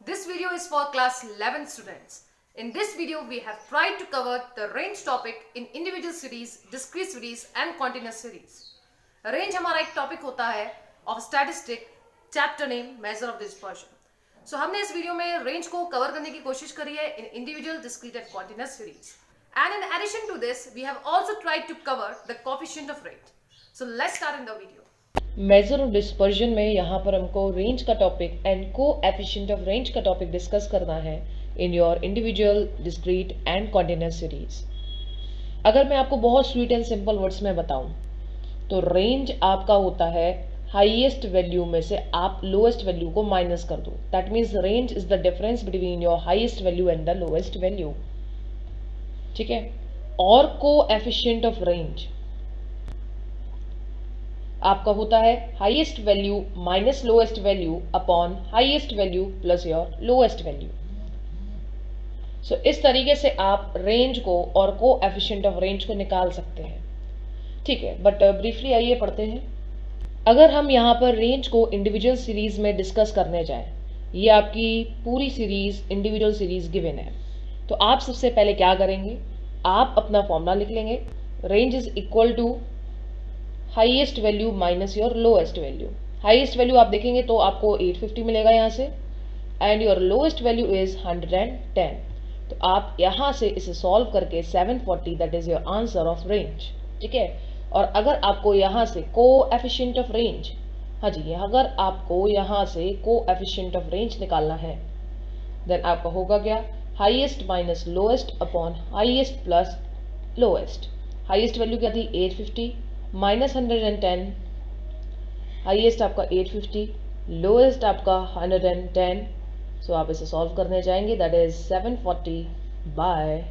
This video is for class 11 students. In this video, we have tried to cover the range topic in individual series, discrete series and continuous series. Range हमारा एक topic होता है of statistic, chapter name measure of dispersion. So हमने इस video में range को cover करने की कोशिश करी है in individual, discrete and continuous series. And in addition to this, we have also tried to cover the coefficient of range. So let's start in the video. Measure of dispersion में यहाँ पर हमको range का topic and coefficient of range का topic discuss करना है in your individual, discrete and continuous series. अगर मैं आपको बहुत स्वीट एंड सिंपल वर्ड्स में बताऊं तो रेंज आपका होता है हाईएस्ट वैल्यू में से आप लोएस्ट वैल्यू को माइनस कर दो. That means range is the difference between your highest value and the lowest value. ठीक है. और कोएफिशिएंट ऑफ रेंज आपका होता है highest value minus lowest value upon highest value plus your lowest value. So इस तरीके से आप रेंज को और कोएफिशिएंट ऑफ रेंज को निकाल सकते हैं. ठीक है, बट ब्रीफली आइए पढ़ते हैं. अगर हम यहाँ पर रेंज को इंडिविजुअल सीरीज में डिस्कस करने जाएं, ये आपकी पूरी सीरीज इंडिविजुअल सीरीज गिवन है, तो आप सबसे पहले क्या करेंगे, आप अपना फॉर्मूला लिख लेंगे. Range is equal to highest value minus your lowest value. Highest value आप देखेंगे तो आपको 850 मिलेगा यहाँ से and your lowest value is 110. तो आप यहाँ से इसे सॉल्व करके 740 that is your answer of range. ठीक है. और अगर आपको यहाँ से कोएफिशिएंट ऑफ रेंज, हाँ जी, अगर आपको यहाँ से कोएफिशिएंट ऑफ रेंज निकालना है देन आपका होगा क्या, highest minus lowest upon highest plus lowest. Highest value क्या थी 850 माइनस 110, हाईएस्ट आपका 850, लोएस्ट आपका 110. सो आप इसे सॉल्व करने जाएंगे दैट इज 740 बाय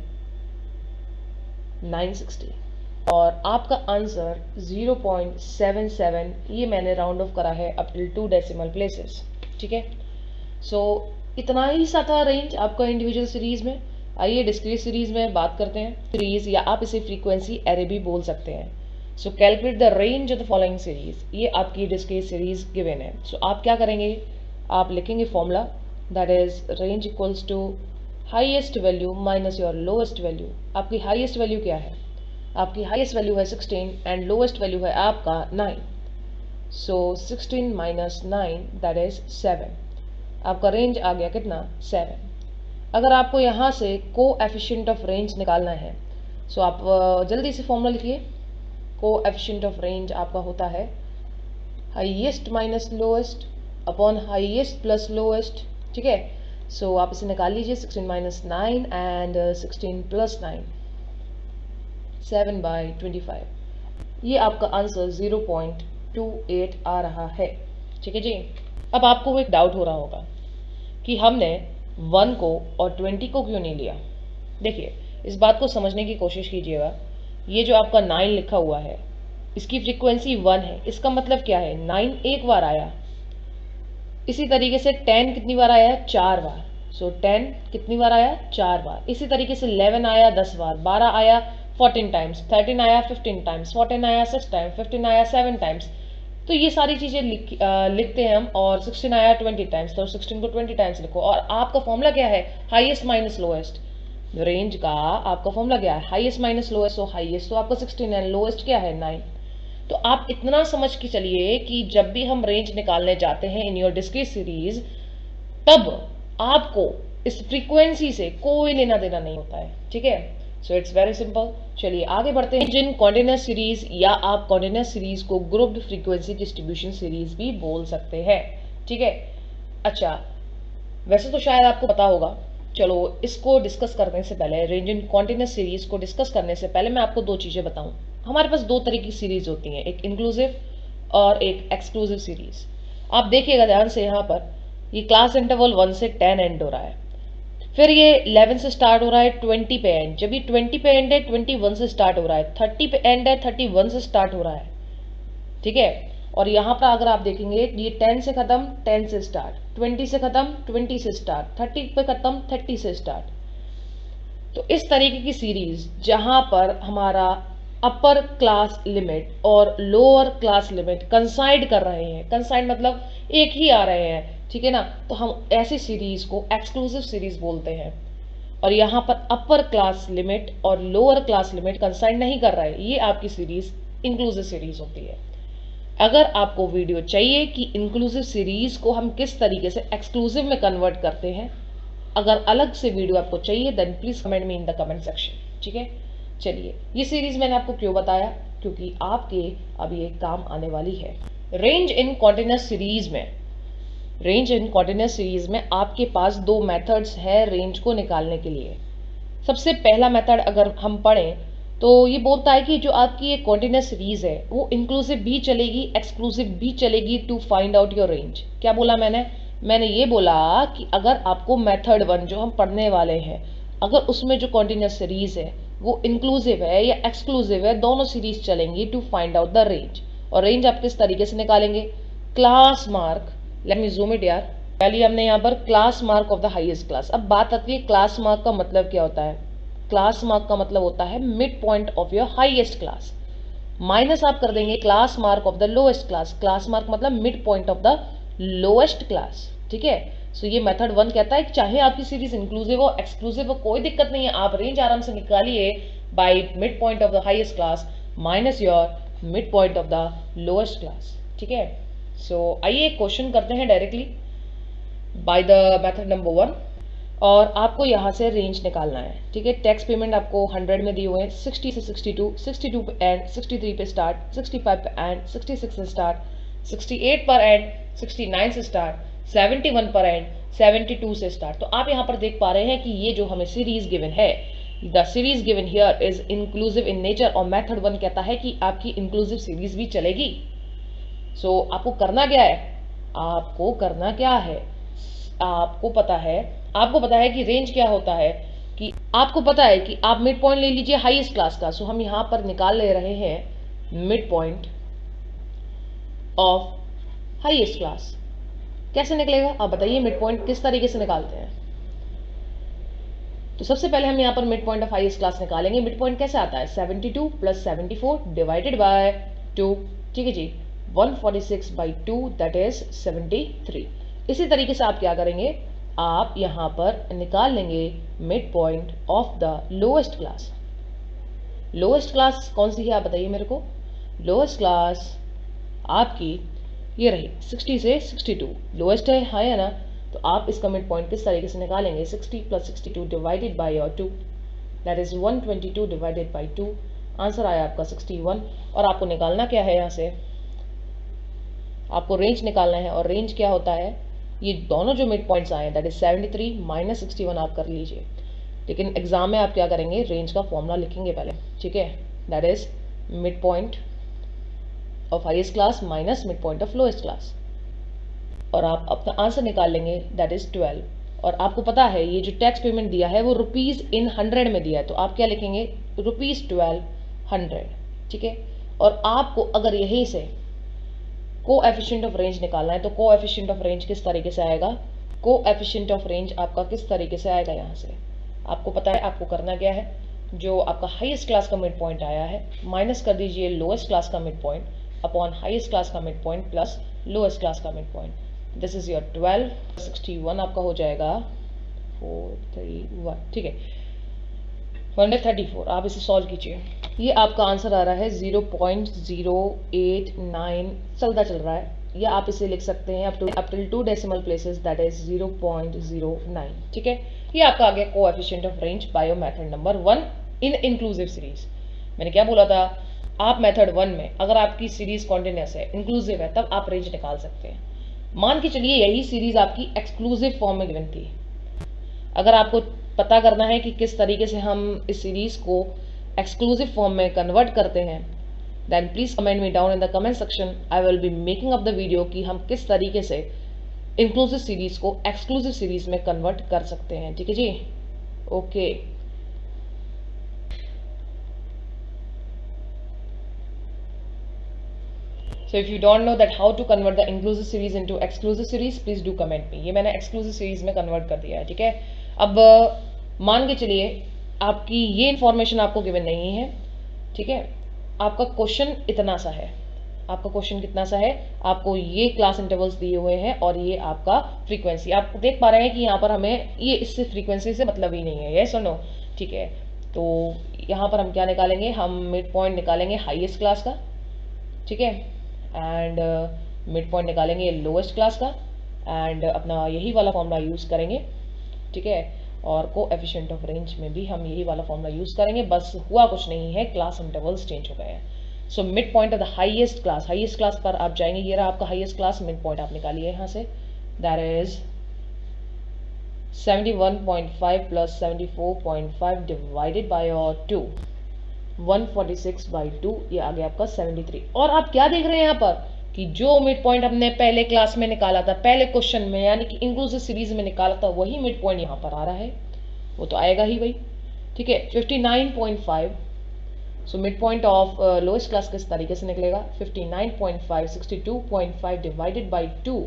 960 और आपका आंसर 0.77. ये मैंने राउंड ऑफ करा है अप टिल 2 डेसिमल प्लेसेस. ठीक है. सो इतना ही सा था रेंज आपका इंडिविजुअल सीरीज में. आइए डिस्क्रीट सीरीज में बात करते हैं. सीरीज या आप इसे फ्रीक्वेंसी एरे भी बोल सकते हैं. सो calculate the range of the following series. ये आपकी डिस्क्रीट सीरीज गिवन है. सो आप क्या करेंगे, आप लिखेंगे formula that is range equals to highest value minus your lowest value. आपकी हाईएस्ट वैल्यू क्या है, आपकी हाईएस्ट वैल्यू है 16 एंड लोएस्ट वैल्यू है आपका 9. सो 16 माइनस 9 दैट इज 7. आपका रेंज आ गया कितना, 7. अगर आपको यहाँ से कोएफिशिएंट ऑफ रेंज निकालना है सो आप जल्दी से फॉर्मूला लिखिए. कोएफिशिएंट ऑफ रेंज आपका होता है highest minus lowest upon highest plus lowest. ठीक है. सो आप इसे निकाल लीजिए. 16 माइनस 9 एंड 16 प्लस 9, 7 बाई 25. ये आपका आंसर 0.28 आ रहा है. ठीक है जी. अब आपको एक डाउट हो रहा होगा कि हमने 1 को और 20 को क्यों नहीं लिया. देखिए, इस बात को समझने की कोशिश कीजिएगा. ये जो आपका 9 लिखा हुआ है इसकी फ्रीक्वेंसी 1 है. इसका मतलब क्या है, 9 एक बार आया. इसी तरीके से 10 कितनी बार आया, 4 बार. सो 10 कितनी बार आया, 4 बार. इसी तरीके से 11 आया 10 बार, 12 आया 14 टाइम्स, 13 आया 15 टाइम्स, 14 आया 6 टाइम्स, 15 आया 7 टाइम्स. तो ये सारी चीज़ें लिखते हैं हम. और 16 आया 20 टाइम्स, तो 16 को 20 टाइम्स लिखो. और आपका फॉर्मूला क्या है, हाईएस्ट माइनस लोएस्ट. रेंज का आपका फॉर्मूला क्या है, हाईएस्ट माइनस लोएस्ट. तो हाईएस्ट तो आपका 16 है, लोएस्ट क्या है 9. तो आप इतना समझ के चलिए कि जब भी हम रेंज निकालने जाते हैं इन योर डिस्क्रीट सीरीज, तब आपको इस फ्रीक्वेंसी से कोई लेना देना नहीं होता है. ठीक है. So it's very simple. चलिए आगे बढ़ते हैं. जिन कॉन्टिन्यूस सीरीज या आप कॉन्टिन्यूस सीरीज को ग्रुप्ड फ्रीक्वेंसी डिस्ट्रीब्यूशन सीरीज भी बोल सकते हैं. ठीक है. अच्छा, वैसे तो शायद आपको पता होगा. चलो इसको डिस्कस करने से पहले, रेंज इन कॉन्टिन्यूस सीरीज को डिस्कस करने से पहले मैं आपको दो चीज़ें बताऊं. हमारे पास दो तरह की सीरीज होती हैं, एक इंक्लूसिव और एक एक्सक्लूसिव सीरीज. आप देखिएगा ध्यान से, यहाँ पर ये क्लास इंटरवल 1 से 10 एंड हो रहा है, फिर ये 11 से स्टार्ट हो रहा है 20 पे एंड. जब ये 20 पे एंड है 21 से स्टार्ट हो रहा है, 30 पे एंड है 31 से स्टार्ट हो रहा है. ठीक है. और यहाँ पर अगर आप देखेंगे ये 10 से खत्म 10 से स्टार्ट, 20 से खत्म 20 से स्टार्ट, 30 पे खत्म 30 से स्टार्ट. तो इस तरीके की सीरीज जहां पर हमारा अपर क्लास लिमिट और लोअर क्लास लिमिट कंसाइड कर रहे हैं, कंसाइड मतलब एक ही आ रहे हैं, ठीक है ना। तो हम ऐसी सीरीज को एक्सक्लूसिव सीरीज बोलते हैं। और यहाँ पर अपर क्लास लिमिट और लोअर क्लास लिमिट कंसाइन नहीं कर रहा है, ये आपकी सीरीज इंक्लूसिव सीरीज होती है। अगर आपको वीडियो चाहिए कि इंक्लूसिव सीरीज को हम किस तरीके से एक्सक्लूसिव में कन्वर्ट करते हैं, अगर अलग से वीडियो आपको चाहिए then please comment me in the comment section, ठीक है। चलिए, ये सीरीज मैंने आपको क्यों बताया, क्योंकि आपके अब ये काम आने वाली है। रेंज इन कॉन्टिन्यूस सीरीज में आपके पास दो मेथड्स हैं रेंज को निकालने के लिए। सबसे पहला मेथड अगर हम पढ़ें तो ये बोलता है कि जो आपकी ये कॉन्टिन्यूस सीरीज है वो इंक्लूसिव भी चलेगी, एक्सक्लूसिव भी चलेगी to find out your range. क्या बोला मैंने ये बोला कि अगर आपको मेथड 1 जो हम पढ़ने वाले हैं, अगर उसमें जो कॉन्टिन्यूस सीरीज है वो इंक्लूसिव है या एक्सक्लूसिव है, दोनों सीरीज चलेंगी to find out the range. और रेंज आप किस तरीके से निकालेंगे, class mark, let me zoom it यार, पहले हमने यहाँ पर class mark of the highest class. अब बात आती है क्लास मार्क का मतलब क्या होता है। क्लास मार्क का मतलब होता है mid point of your highest class, minus आप कर देंगे class mark of the lowest class. Class mark मतलब mid point of the lowest class, ठीक है। सो ये मेथड 1 कहता है कि चाहे आपकी सीरीज इंक्लूसिव हो एक्सक्लूसिव हो कोई दिक्कत नहीं है, आप रेंज आराम से निकालिए by mid point of the highest class minus your mid point of the lowest class, ठीक है। सो आइए क्वेश्चन करते हैं directly by the method number 1। और आपको यहाँ से रेंज निकालना है, ठीक है। टैक्स पेमेंट आपको 100 में दिए हुए हैं, 60 से 62, 62 पे एंड, 63 पे स्टार्ट, 65 पे एंड, 66 से स्टार्ट, 68 पर एंड, 69 से स्टार्ट, 71 पर एंड, 72 से स्टार्ट। तो आप यहाँ पर देख पा रहे हैं कि ये जो हमें सीरीज गिवन है, the series given here is inclusive in nature, और मेथड 1 कहता है कि आपकी इंक्लूसिव सीरीज भी चलेगी। सो आपको करना क्या है, आपको पता है कि रेंज क्या होता है, कि आपको पता है कि आप मिड पॉइंट ले लीजिए हाईएस्ट क्लास का। सो हम यहां पर निकाल ले रहे हैं mid point of highest class. कैसे निकलेगा आप बताइए, मिड पॉइंट किस तरीके से निकालते हैं। तो सबसे पहले हम यहाँ पर mid point of highest class निकालेंगे। मिड पॉइंट कैसे आता है, 72 प्लस 74 डिवाइडेड बाय 2, ठीक है जी, 146/2 दैट इज 73। इसी तरीके से आप क्या करेंगे, आप यहां पर निकाल लेंगे mid point of the lowest class. Lowest class कौन सी है आप बताइए मेरे को। लोएस्ट क्लास आपकी ये रही 60 से 62, लोएस्ट है, हाँ है ना। तो आप इसका मिड पॉइंट किस तरीके से निकालेंगे, 60 plus 62 divided by your 2 that is 122 divided by 2। Answer आया आपका 61। और आपको निकालना क्या है, यहाँ से आपको रेंज निकालना है। और रेंज क्या होता है, ये दोनों जो मिड पॉइंट्स आए दैट इज 73 माइनस 61 आप कर लीजिए। लेकिन एग्जाम में आप क्या करेंगे, रेंज का फॉर्मूला लिखेंगे पहले, ठीक है। That is mid point of highest class minus mid point of lowest class, और आप अपना आंसर निकाल लेंगे दैट इज 12। और आपको पता है ये जो टैक्स पेमेंट दिया है वो रुपीज इन 100 में दिया है, तो आप क्या लिखेंगे, ₹1200, ठीक है। और आपको अगर यहीं से कोएफिशिएंट ऑफ रेंज निकालना है तो कोएफिशिएंट ऑफ रेंज किस तरीके से आएगा, कोएफिशिएंट ऑफ रेंज आपका किस तरीके से आएगा, यहाँ से आपको पता है आपको करना क्या है। जो आपका हाईएस्ट क्लास का मिड पॉइंट आया है माइनस कर दीजिए लोएस्ट क्लास का mid point upon highest class का mid point plus lowest class का mid point. This is your 12, 61 आपका हो जाएगा 431, ठीक है, 134। आप इसे सॉल्व कीजिए, ये आपका आंसर आ रहा है 0.089 चलता चल रहा है, या आप इसे लिख सकते हैं up till 2 decimal places that is 0.09, ठीक है। ये आपका आ गया coefficient of range bio method number 1 in inclusive series. मैंने क्या बोला था, आप मेथड 1 में अगर आपकी सीरीज कॉन्टिन्यूस है, इंक्लूसिव है, तब आप रेंज निकाल सकते हैं। मान के चलिए यही सीरीज आपकी एक्सक्लूसिव फॉर्म में गिवन थी। अगर आपको पता करना है कि किस तरीके से हम इस सीरीज को एक्सक्लूसिव फॉर्म में कन्वर्ट करते हैं, then please comment me down in the comment section. I will be making up the video कि हम किस तरीके से इंक्लूसिव सीरीज को एक्सक्लूसिव सीरीज में कन्वर्ट कर सकते हैं, ठीक है जी, okay. So if you don't know that how to convert the inclusive series into exclusive series, please do comment me। ये मैंने exclusive series में convert कर दिया है, ठीक है। अब मान के चलिए आपकी ये इंफॉर्मेशन आपको गिवन नहीं है, ठीक है। आपका क्वेश्चन इतना सा है, आपका क्वेश्चन कितना सा है, आपको ये क्लास इंटरवल्स दिए हुए हैं और ये आपका फ्रीक्वेंसी। आप देख पा रहे हैं कि यहाँ पर हमें ये इससे फ्रीक्वेंसी से मतलब ही नहीं है, यस और नो, ठीक है। तो यहाँ पर हम क्या निकालेंगे, हम मिड पॉइंट निकालेंगे हाईएस्ट क्लास का, ठीक है, एंड मिड पॉइंट निकालेंगे लोएस्ट क्लास का, एंड अपना यही वाला फॉर्मूला यूज़ करेंगे, ठीक है। और कोएफिशिएंट ऑफ रेंज में भी हम यही वाला फॉर्मूला यूज़ करेंगे, बस हुआ कुछ नहीं है, क्लास इंटरवल्स चेंज हो गए हैं। So mid point of the highest class पर आप जाएंगे, ये रहा आपका हाईएस्ट क्लास, मिड पॉइंट आप निकालिए यहाँ से, that is 71.5 plus 74.5 divided by और 2, 146/2, ये आ गया आपका 73। और आप क्या देख रहे हैं यहाँ पर कि जो मिड पॉइंट हमने पहले क्लास में निकाला था, पहले क्वेश्चन में, यानी कि इंक्लूसिव सीरीज में निकाला था, वही मिड पॉइंट यहाँ पर आ रहा है, वो तो आएगा ही भाई, ठीक है। 59.5, so mid point of lowest class किस तरीके से निकलेगा, 59.5 62.5 डिवाइडेड बाई 2,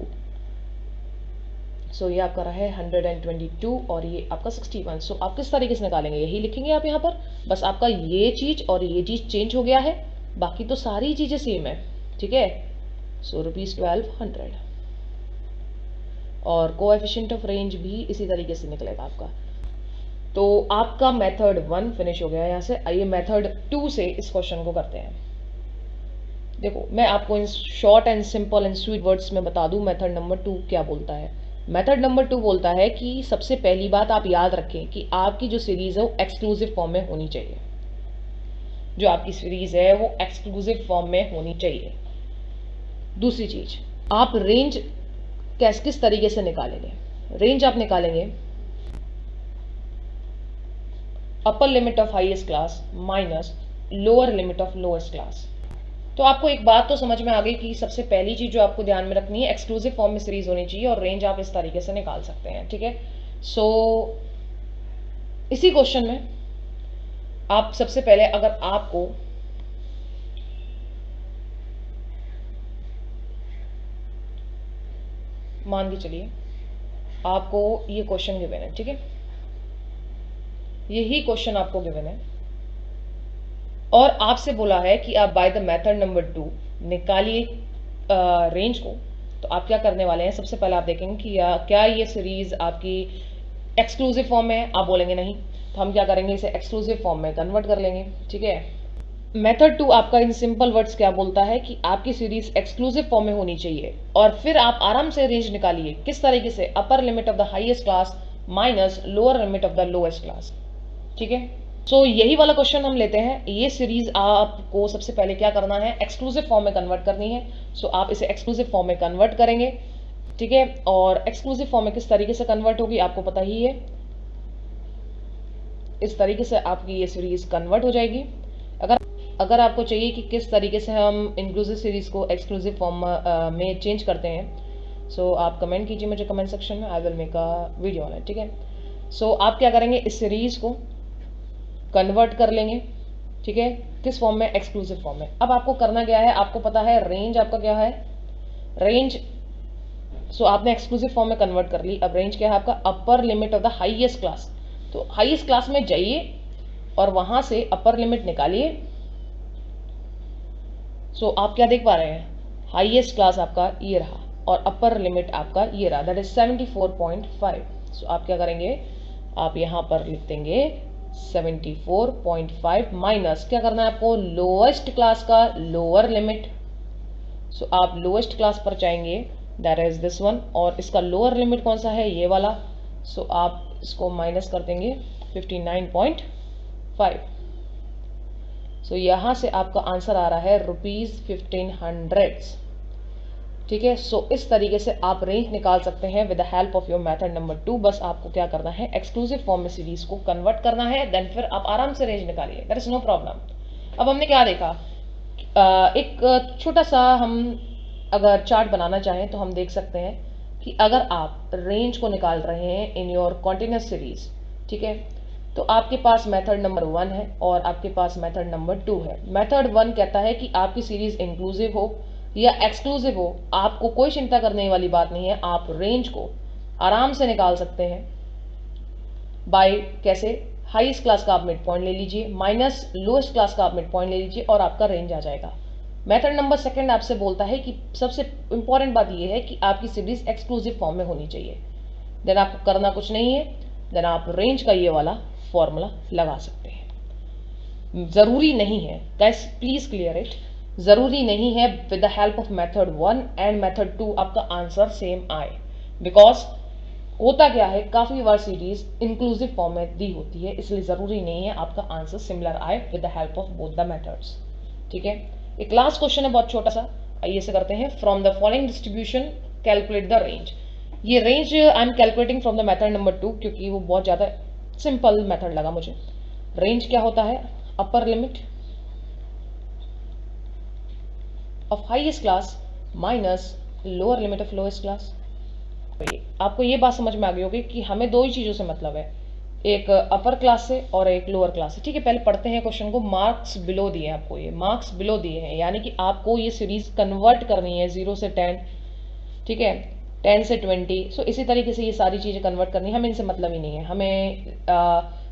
सो ये आपका रहा है 122 और ये आपका 61। सो आप किस तरीके से निकालेंगे, यही लिखेंगे आप यहाँ पर, बस आपका ये चीज़ और ये चीज़ चेंज हो गया है, बाकी तो सारी चीज़ें सेम है, ठीक है। सो ₹1200 और कोएफिशिएंट ऑफ रेंज भी इसी तरीके से निकलेगा आपका। तो आपका मेथड 1 फिनिश हो गया यहाँ से। आइए मेथड 2 से इस क्वेश्चन को करते हैं। देखो मैं आपको in short and simple and sweet words में बता दूं मेथड नंबर 2 क्या बोलता है। मेथड नंबर 2 बोलता है कि सबसे पहली बात आप याद रखें कि आपकी जो सीरीज़ है वो एक्सक्लूसिव फॉर्म में होनी चाहिए। जो आपकी सीरीज़ है वो एक्सक्लूसिव फॉर्म में होनी चाहिए। दूसरी चीज़, आप रेंज किस तरीके से निकालेंगे, रेंज आप निकालेंगे upper limit of highest class minus lower limit of lowest class. तो आपको एक बात तो समझ में आ गई कि सबसे पहली चीज जो आपको ध्यान में रखनी है, एक्सक्लूसिव फॉर्म में सीरीज होनी चाहिए और रेंज आप इस तरीके से निकाल सकते हैं, ठीक है। सो इसी क्वेश्चन में आप सबसे पहले अगर आपको मान के चलिए आपको ये क्वेश्चन गिवन है, ठीक है, यही क्वेश्चन आपको गिवन है और आपसे बोला है कि आप बाय द मेथड नंबर 2 निकालिए रेंज को। तो आप क्या करने वाले हैं, सबसे पहले आप देखेंगे कि क्या ये सीरीज आपकी एक्सक्लूसिव फॉर्म में है, आप बोलेंगे नहीं, तो हम क्या करेंगे, इसे एक्सक्लूसिव फॉर्म में कन्वर्ट कर लेंगे, ठीक है। मेथड 2 आपका इन सिंपल वर्ड्स क्या बोलता है कि आपकी सीरीज एक्सक्लूसिव फॉर्म में होनी चाहिए और फिर आप आराम से रेंज निकालिए, किस तरीके से, upper limit of the highest class minus lower limit of the lowest class, ठीक है। सो यही वाला क्वेश्चन हम लेते हैं। ये सीरीज आपको सबसे पहले क्या करना है, एक्सक्लूसिव फॉर्म में कन्वर्ट करनी है। सो आप इसे एक्सक्लूसिव फॉर्म में कन्वर्ट करेंगे, ठीक है। और एक्सक्लूसिव फॉर्म में किस तरीके से कन्वर्ट होगी आपको पता ही है, इस तरीके से आपकी ये सीरीज कन्वर्ट हो जाएगी। अगर आपको चाहिए कि किस तरीके से हम इंक्लूसिव सीरीज को एक्सक्लूसिव फॉर्म में चेंज करते हैं, सो आप कमेंट कीजिए मुझे कमेंट सेक्शन में, I will make a video on it, ठीक है। सो आप क्या करेंगे, इस सीरीज को कन्वर्ट कर लेंगे, ठीक है, किस फॉर्म में, एक्सक्लूसिव फॉर्म में। अब आपको करना क्या है, आपको पता है रेंज आपका क्या है, रेंज, सो आपने एक्सक्लूसिव फॉर्म में कन्वर्ट कर ली। अब रेंज क्या है आपका, upper limit of the highest class. तो हाईएस्ट क्लास में जाइए और वहां से अपर लिमिट निकालिए। सो आप क्या देख पा रहे हैं, हाईएस्ट क्लास आपका ये रहा और अपर लिमिट आपका ये रहा, दैट इज 74.5। सो आप क्या करेंगे, आप यहां पर लिख देंगे 74.5 माइनस क्या करना है आपको, लोएस्ट क्लास का लोअर लिमिट। सो आप लोएस्ट क्लास पर जाएंगे, दैट इज दिस वन, और इसका लोअर लिमिट कौन सा है, ये वाला। सो आप इसको माइनस कर देंगे 59.5। सो यहां से आपका आंसर आ रहा है ₹1500, ठीक है। सो इस तरीके से आप रेंज निकाल सकते हैं with the help of your method number 2। बस आपको क्या करना है, एक्सक्लूसिव फॉर्म में सीरीज को कन्वर्ट करना है, देन फिर आप आराम से रेंज निकालिए, दैट इज नो प्रॉब्लम। अब हमने क्या देखा, एक छोटा सा हम अगर चार्ट बनाना चाहें तो हम देख सकते हैं कि अगर आप रेंज को निकाल रहे हैं इन योर कॉन्टिन्यूस सीरीज, ठीक है, तो आपके पास मेथड नंबर 1 है और आपके पास मेथड नंबर 2 है। मेथड 1 कहता है कि आपकी सीरीज इंक्लूसिव हो या एक्सक्लूसिव हो, आपको कोई चिंता करने वाली बात नहीं है, आप रेंज को आराम से निकाल सकते हैं बाय कैसे, हाईएस्ट क्लास का आप मिड पॉइंट ले लीजिए माइनस लोएस्ट क्लास का आप मिड पॉइंट ले लीजिए और आपका रेंज आ जाएगा। मेथड नंबर सेकंड आपसे बोलता है कि सबसे इंपॉर्टेंट बात यह है कि आपकी सीरीज एक्सक्लूसिव फॉर्म में होनी चाहिए। देन आपको करना कुछ नहीं है, देन आप रेंज का ये वाला फॉर्मूला लगा सकते हैं। जरूरी नहीं है गाइस, प्लीज क्लियर इट, जरूरी नहीं है with the help of method 1 and method 2 आपका आंसर सेम आए, बिकॉज होता क्या है, काफी बार सीरीज इंक्लूसिव फॉर्म में दी होती है, इसलिए जरूरी नहीं है आपका आंसर सिमिलर आए with the help of both the methods. ठीक है, एक लास्ट क्वेश्चन है बहुत छोटा सा, आइए से करते हैं। From the following distribution calculate the range. ये range I am calculating from the method number 2 क्योंकि वो बहुत ज़्यादा सिंपल मेथड लगा मुझे। रेंज क्या होता है, upper limit of highest class minus lower limit of lowest class. आपको ये बात समझ में आ गई होगी कि हमें दो ही चीज़ों से मतलब है, एक अपर क्लास से और एक लोअर क्लास से। ठीक है, पहले पढ़ते हैं क्वेश्चन को। मार्क्स बिलो दिए हैं आपको, ये मार्क्स बिलो दिए हैं, यानी कि आपको ये सीरीज कन्वर्ट करनी है 0 से 10, ठीक है, 10 से 20। सो इसी तरीके से ये सारी चीज़ें कन्वर्ट करनी है, हमें इनसे मतलब ही नहीं है, हमें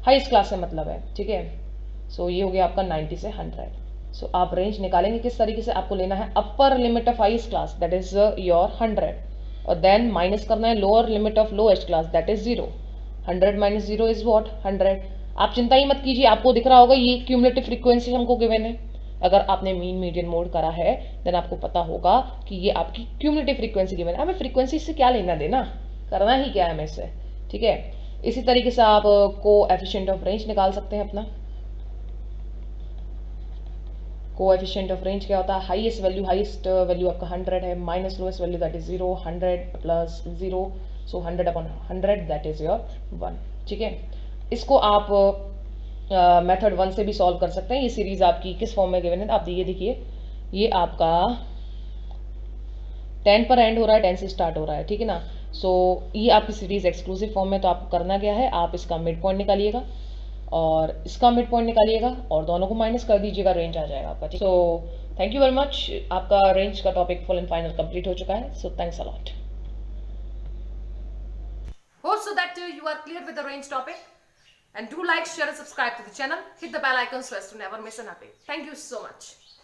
हाईएस्ट क्लास से मतलब है। ठीक है, सो ये हो गया आपका 90 से 100। सो आप रेंज निकालेंगे किस तरीके से, आपको लेना है upper limit of highest class that is your 100, और देन माइनस करना है lower limit of lowest class that is 0। 100 minus 0 is what, 100। आप चिंता ही मत कीजिए, आपको दिख रहा होगा ये क्यूमुलेटिव फ्रीक्वेंसी हमको गिवन है। अगर आपने मीन मीडियन मोड करा है देन आपको पता होगा कि ये आपकी क्यूमुलेटिव फ्रीक्वेंसी गिवन है। हमें फ्रीक्वेंसी से क्या लेना देना, करना ही क्या है हमें इससे। ठीक है, इसी तरीके से आप कोएफिशिएंट ऑफ रेंज निकाल सकते हैं अपना। कोएफिशिएंट ऑफ रेंज क्या होता है, हाईएस्ट वैल्यू आपका 100 है, minus lowest value that is 0, 100 plus 0, so 100 upon 100 that is your 1। ठीक है, इसको आप मेथड 1 से भी सॉल्व कर सकते हैं। ये सीरीज आपकी किस फॉर्म में गिवन है, आप ये देखिए, ये आपका 10 पर एंड हो रहा है, 10 से स्टार्ट हो रहा है। ठीक है ना, सो ये आपकी सीरीज एक्सक्लूसिव फॉर्म में, तो आपको करना क्या है, आप इसका मिड पॉइंट निकालिएगा और इसका मिड पॉइंट निकालिएगा और दोनों को माइनस कर दीजिएगा, रेंज आ जाएगा आपका। So thank you very much, आपका रेंज का topic full and final complete हो चुका है। So thanks a lot. Hope so that you are clear with the range topic. And do like, share and subscribe to the channel. Hit the bell icon so as to never miss an update. Thank you so much.